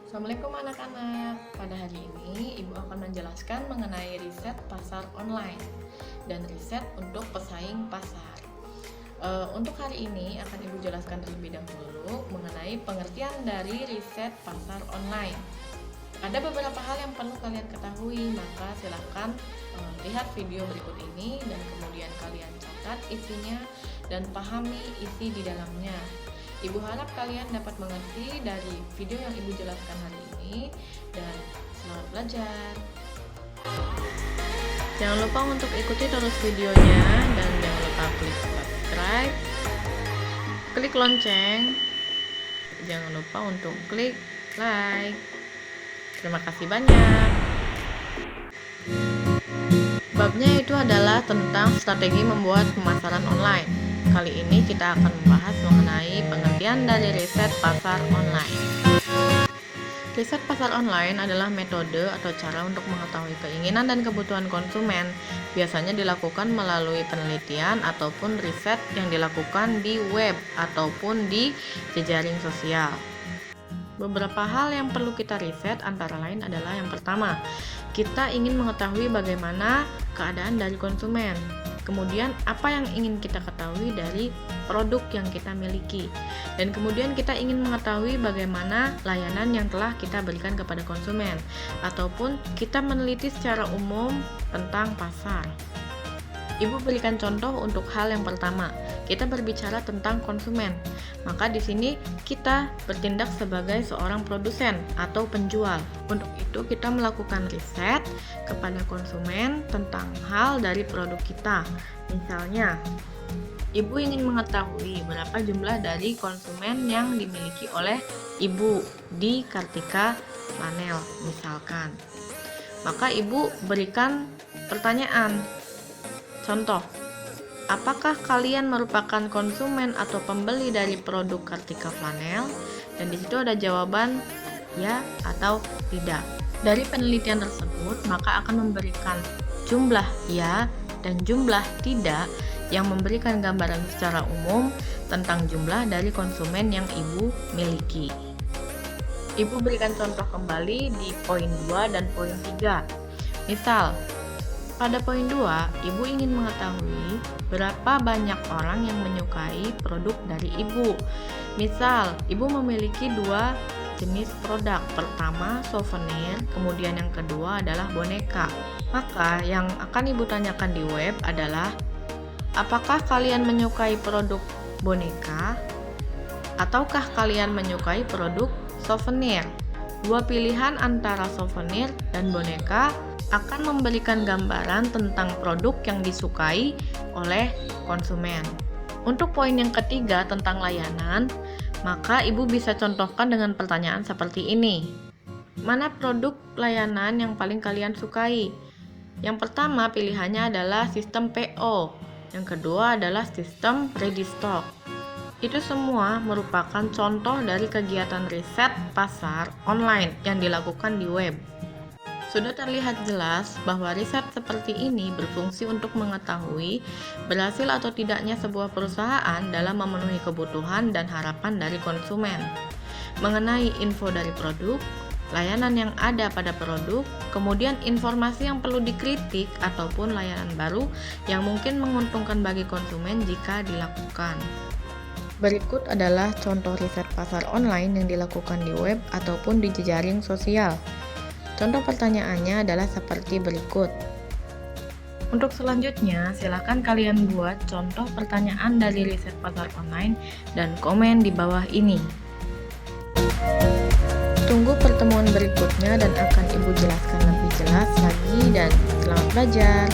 Assalamualaikum anak-anak. Pada hari ini Ibu akan menjelaskan mengenai riset pasar online dan riset untuk pesaing pasar. Untuk hari ini akan Ibu jelaskan terlebih dahulu mengenai pengertian dari riset pasar online. Ada beberapa hal yang perlu kalian ketahui, maka silahkan lihat video berikut ini dan kemudian kalian catat isinya dan pahami isi di dalamnya. Ibu harap kalian dapat mengerti dari video yang Ibu jelaskan hari ini dan selamat belajar. Jangan lupa untuk ikuti terus videonya dan jangan lupa klik subscribe, klik lonceng, jangan lupa untuk klik like. Terima kasih banyak. Babnya itu adalah tentang strategi membuat pemasaran online. Kali ini kita akan membahas mengenai pengertian dari riset pasar online. Riset pasar online adalah metode atau cara untuk mengetahui keinginan dan kebutuhan konsumen. Biasanya dilakukan melalui penelitian ataupun riset yang dilakukan di web ataupun di jejaring sosial. Beberapa hal yang perlu kita riset antara lain adalah yang pertama, kita ingin mengetahui bagaimana keadaan dari konsumen. Kemudian apa yang ingin kita ketahui dari produk yang kita miliki. Dan kemudian kita ingin mengetahui bagaimana layanan yang telah kita berikan kepada konsumen. Ataupun kita meneliti secara umum tentang pasar. Ibu berikan contoh untuk hal yang pertama. Kita berbicara tentang konsumen. Maka di sini kita bertindak sebagai seorang produsen atau penjual. Untuk itu kita melakukan riset kepada konsumen tentang hal dari produk kita. Misalnya, Ibu ingin mengetahui berapa jumlah dari konsumen yang dimiliki oleh Ibu di Kartika Flanel misalkan. Maka Ibu berikan pertanyaan. Contoh, apakah kalian merupakan konsumen atau pembeli dari produk Kartika Flanel? Dan di situ ada jawaban ya atau tidak. Dari penelitian tersebut, maka akan memberikan jumlah ya dan jumlah tidak yang memberikan gambaran secara umum tentang jumlah dari konsumen yang Ibu miliki. Ibu berikan contoh kembali di poin 2 dan poin 3. Misal, pada poin 2, Ibu ingin mengetahui berapa banyak orang yang menyukai produk dari Ibu. Misal, Ibu memiliki 2 jenis produk. Pertama, souvenir, kemudian yang kedua adalah boneka. Maka, yang akan Ibu tanyakan di web adalah, apakah kalian menyukai produk boneka? Ataukah kalian menyukai produk souvenir? Dua pilihan antara souvenir dan boneka akan memberikan gambaran tentang produk yang disukai oleh konsumen. Untuk poin yang ketiga tentang layanan, maka Ibu bisa contohkan dengan pertanyaan seperti ini. Mana produk layanan yang paling kalian sukai? Yang pertama pilihannya adalah sistem PO, yang kedua adalah sistem ready stock. Itu semua merupakan contoh dari kegiatan riset pasar online yang dilakukan di web. Sudah terlihat jelas bahwa riset seperti ini berfungsi untuk mengetahui berhasil atau tidaknya sebuah perusahaan dalam memenuhi kebutuhan dan harapan dari konsumen. Mengenai info dari produk, layanan yang ada pada produk, kemudian informasi yang perlu dikritik ataupun layanan baru yang mungkin menguntungkan bagi konsumen jika dilakukan. Berikut adalah contoh riset pasar online yang dilakukan di web ataupun di jejaring sosial. Contoh pertanyaannya adalah seperti berikut. Untuk selanjutnya, silakan kalian buat contoh pertanyaan dari riset pasar online dan komen di bawah ini. Tunggu pertemuan berikutnya dan akan Ibu jelaskan lebih jelas lagi dan selamat belajar.